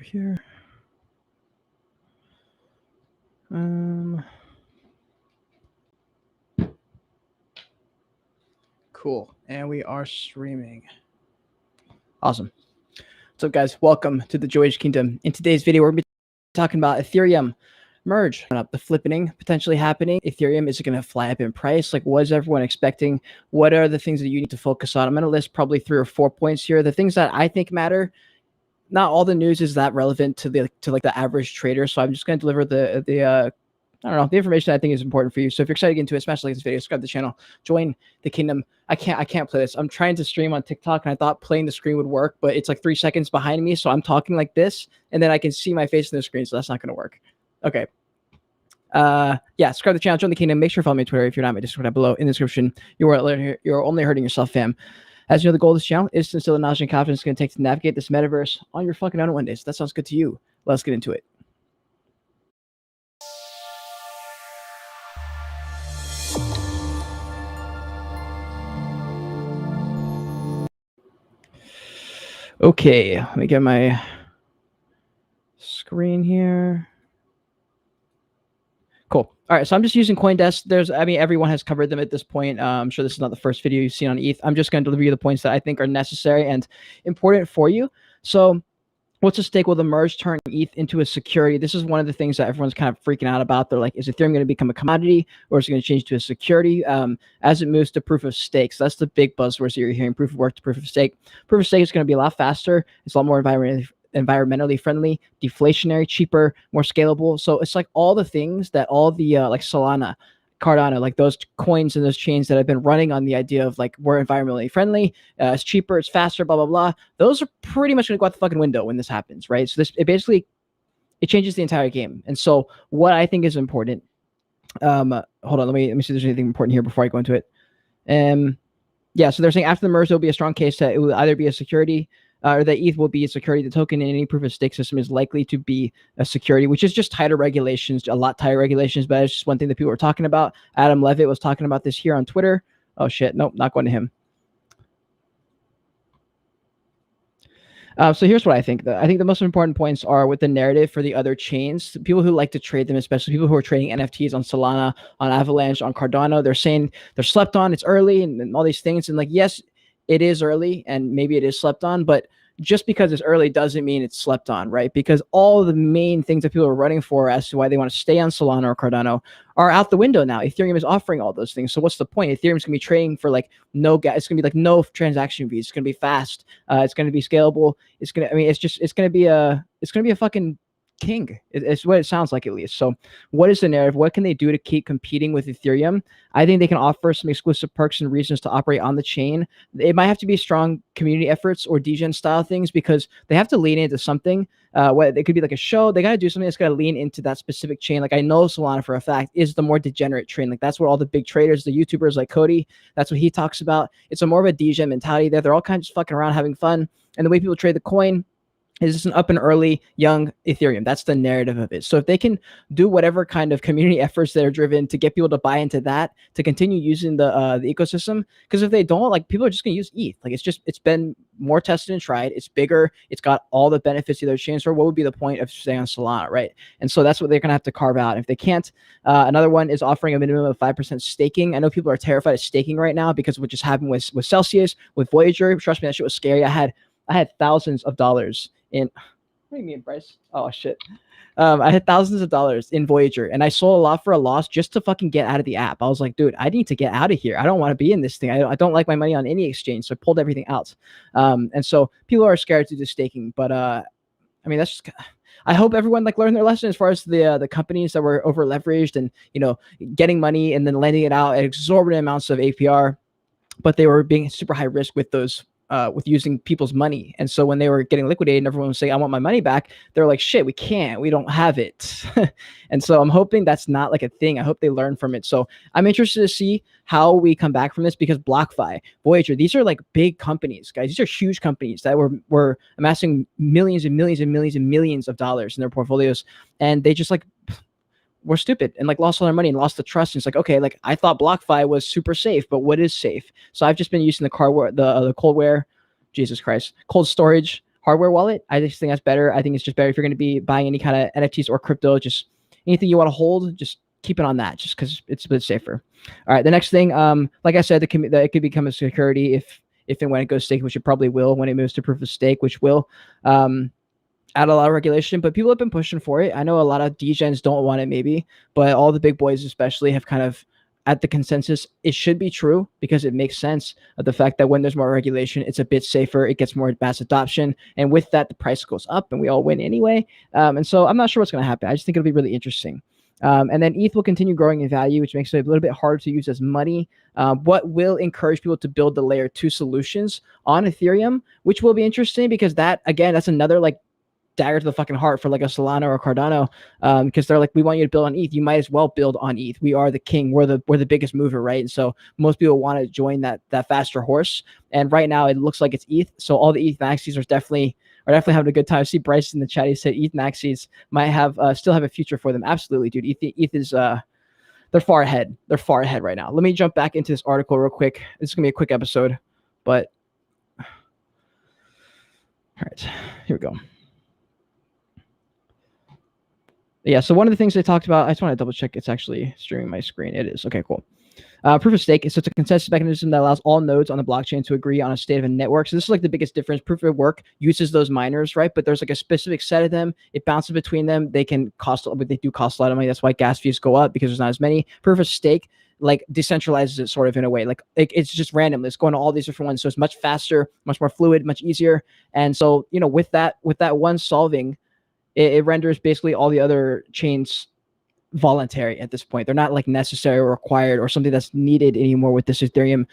over here. Cool. And we are streaming. Awesome. What's up, guys? Welcome to the Joy Age Kingdom. In today's video, we're going to be talking about Ethereum merge, the flippening potentially happening. Ethereum, is it going to fly up in price? Like, what is everyone expecting? What are the things that you need to focus on? I'm going to list probably 3 or 4 points here. The things that I think matter. Not all the news is that relevant to the average trader, so I'm just going to deliver the information I think is important for you. So if you're excited to get into it, smash like this video, subscribe to the channel, join the kingdom. I can't play this. I'm trying to stream on TikTok, and I thought playing the screen would work, but it's like 3 seconds behind me, so I'm talking like this, and then I can see my face in the screen, so that's not going to work. Okay. Yeah, subscribe to the channel, join the kingdom. Make sure to follow me on Twitter if you're not. My Discord down below in the description. You're only hurting yourself, fam. As you know, the goal of this channel is to instill the knowledge and confidence it's going to take to navigate this metaverse on your fucking own one day. So that sounds good to you. Let's get into it. Okay, let me get my screen here. Cool. All right, so I'm just using CoinDesk. Everyone has covered them at this point. I'm sure this is not the first video you've seen on ETH. I'm just going to deliver you the points that I think are necessary and important for you. So what's at stake? Will the merge turn ETH into a security? This is one of the things that everyone's kind of freaking out about. They're like, is Ethereum going to become a commodity, or is it going to change to a security as it moves to proof of stake? So that's the big buzzwords that you're hearing, proof of work to proof of stake. Proof of stake is going to be a lot faster. It's a lot more environmentally friendly, deflationary, cheaper, more scalable. So it's like all the things that all the like Solana, Cardano, like those coins and those chains that have been running on the idea of like we're environmentally friendly, it's cheaper, it's faster, blah blah blah. Those are pretty much going to go out the fucking window when this happens, right? So it changes the entire game. And so what I think is important. Hold on, let me see if there's anything important here before I go into it. Yeah, so they're saying after the merge, there'll be a strong case that it will either be a security. Or that ETH will be a security. The token in any proof of stake system is likely to be a security, which is just tighter regulations, a lot tighter regulations. But it's just one thing that people were talking about. Adam Levitt was talking about this here on Twitter. Oh shit, nope, not going to him. So here's what I think. I think the most important points are with the narrative for the other chains. People who like to trade them, especially people who are trading NFTs on Solana, on Avalanche, on Cardano, they're saying they're slept on, it's early, and all these things. And like, yes, it is early, and maybe it is slept on, but just because it's early doesn't mean it's slept on, right? Because all the main things that people are running for as to why they want to stay on Solana or Cardano are out the window now. Ethereum is offering all those things. So what's the point? Ethereum's going to be trading for like no gas. It's going to be like no transaction fees. It's going to be fast. It's going to be scalable. It's going to, it's going to be a fucking king. It's what it sounds like, at least. So what is the narrative? What can they do to keep competing with Ethereum? I think they can offer some exclusive perks and reasons to operate on the chain. It might have to be strong community efforts or degen style things, because they have to lean into something. It could be like a show. They got to do something that's got to lean into that specific chain. Like I know Solana for a fact is the more degenerate chain. Like that's what all the big traders, the YouTubers like Cody, that's what he talks about. It's a more of a degen mentality there. They're all kind of just fucking around having fun. And the way people trade the coin is just an up and early young Ethereum. That's the narrative of it. So if they can do whatever kind of community efforts that are driven to get people to buy into that, to continue using the ecosystem, because if they don't, like people are just going to use ETH. Like it's been more tested and tried. It's bigger. It's got all the benefits the other chains. Or what would be the point of staying on Solana, right? And so that's what they're going to have to carve out. If they can't, another one is offering a minimum of 5% staking. I know people are terrified of staking right now because of what just happened with Celsius, with Voyager. Trust me, that shit was scary. I had thousands of dollars in, what do you mean, Bryce? Oh shit. I had thousands of dollars in Voyager, and I sold a lot for a loss just to fucking get out of the app. I was like, dude, I need to get out of here. I don't want to be in this thing. I don't like my money on any exchange. So I pulled everything out. And so people are scared to do staking, but I mean, that's just, I hope everyone like learned their lesson as far as the companies that were over leveraged and, you know, getting money and then lending it out at exorbitant amounts of APR, but they were being super high risk with those with using people's money. And so when they were getting liquidated and everyone was saying, I want my money back, they're like, shit, we can't, we don't have it. And so I'm hoping that's not like a thing. I hope they learn from it. So I'm interested to see how we come back from this, because BlockFi, Voyager, these are like big companies, guys. These are huge companies that were amassing millions and millions and millions and millions of dollars in their portfolios. And they just like were stupid and like lost all their money and lost the trust. And it's like, okay, like I thought BlockFi was super safe, but what is safe? So I've just been using the cold storage hardware wallet. I just think that's better. I think it's just better if you're going to be buying any kind of NFTs or crypto, just anything you want to hold, just keep it on that, just because it's a bit safer. All right, the next thing, like I said, it could become a security if and when it goes staking, which it probably will when it moves to proof of stake, which will add a lot of regulation. But people have been pushing for it. I know a lot of degens don't want it, maybe, but all the big boys especially have kind of at the consensus it should be true, because it makes sense of the fact that when there's more regulation, it's a bit safer, it gets more mass adoption, and with that the price goes up and we all win anyway. And so I'm not sure what's going to happen. I just think it'll be really interesting. And then ETH will continue growing in value, which makes it a little bit harder to use as money. What will encourage people to build the layer 2 solutions on Ethereum, which will be interesting, because that, again, that's another like dagger to the fucking heart for like a Solana or Cardano, because they're like, we want you to build on ETH. You might as well build on ETH. We are the king. We're the biggest mover, right? And so most people want to join that faster horse. And right now it looks like it's ETH. So all the ETH maxis are definitely having a good time. I see Bryce in the chat. He said ETH maxis might have still have a future for them. Absolutely, dude. ETH is they're far ahead. They're far ahead right now. Let me jump back into this article real quick. This is gonna be a quick episode, but all right, here we go. Yeah, so one of the things they talked about, I just want to double check it's actually streaming my screen. It is. Okay, cool. Proof of stake is such a consensus mechanism that allows all nodes on the blockchain to agree on a state of a network. So this is like the biggest difference. Proof of work uses those miners, right? But there's like a specific set of them. It bounces between them. They can cost, but they do cost a lot of money. That's why gas fees go up, because there's not as many. Proof of stake like decentralizes it sort of in a way. Like it's just random. It's going to all these different ones. So it's much faster, much more fluid, much easier. And so, you know, with that one solving, it renders basically all the other chains voluntary at this point. They're not like necessary or required or something that's needed anymore with this Ethereum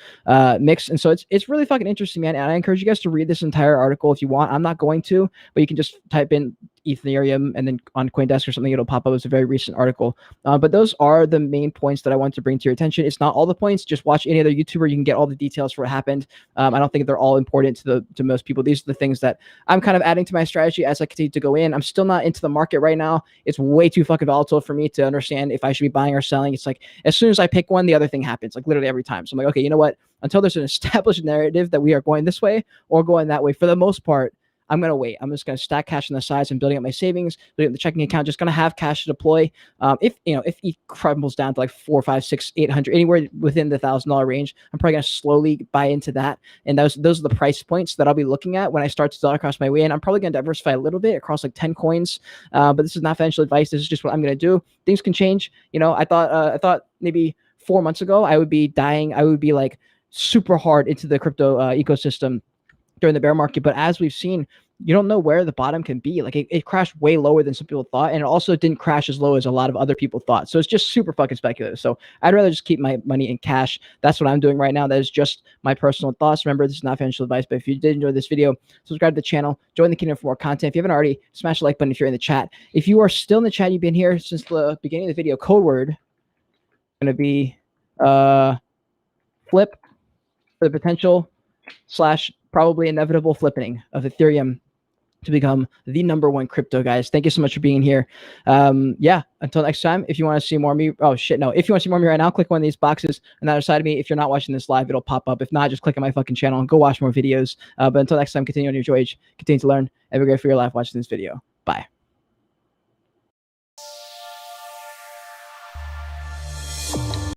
mix. And so it's really fucking interesting, man. And I encourage you guys to read this entire article if you want. I'm not going to, but you can just type in Ethereum and then on CoinDesk or something, it'll pop up. It's a very recent article. But those are the main points that I want to bring to your attention. It's not all the points. Just watch any other YouTuber. You can get all the details for what happened. I don't think they're all important to most people. These are the things that I'm kind of adding to my strategy as I continue to go in. I'm still not into the market right now. It's way too fucking volatile for me to understand if I should be buying or selling. It's like as soon as I pick one, the other thing happens, like literally every time. So I'm like, okay, you know what? Until there's an established narrative that we are going this way or going that way, for the most part, I'm going to wait. I'm just going to stack cash on the sides and building up my savings, building up the checking account, just going to have cash to deploy. If ETH crumbles down to like 4, 5, 6, 800, anywhere within the $1,000 range, I'm probably going to slowly buy into that. And those are the price points that I'll be looking at when I start to dollar cost my way in. I'm probably going to diversify a little bit across like 10 coins. But this is not financial advice. This is just what I'm going to do. Things can change. You know, I thought maybe 4 months ago I would be dying. I would be like super hard into the crypto ecosystem during the bear market. But as we've seen, you don't know where the bottom can be. Like it crashed way lower than some people thought. And it also didn't crash as low as a lot of other people thought. So it's just super fucking speculative. So I'd rather just keep my money in cash. That's what I'm doing right now. That is just my personal thoughts. Remember, this is not financial advice, but if you did enjoy this video, subscribe to the channel, join the kingdom for more content. If you haven't already, smash the like button if you're in the chat. If you are still in the chat, you've been here since the beginning of the video, code word going to be flip for the potential / probably inevitable flipping of Ethereum to become the #1 crypto, guys. Thank you so much for being here. Yeah, until next time, if you want to see more of me, if you want to see more of me right now, click one of these boxes on the other side of me. If you're not watching this live, it'll pop up. If not, just click on my fucking channel and go watch more videos. But until next time, continue on your voyage, continue to learn, and be great for your life watching this video. Bye.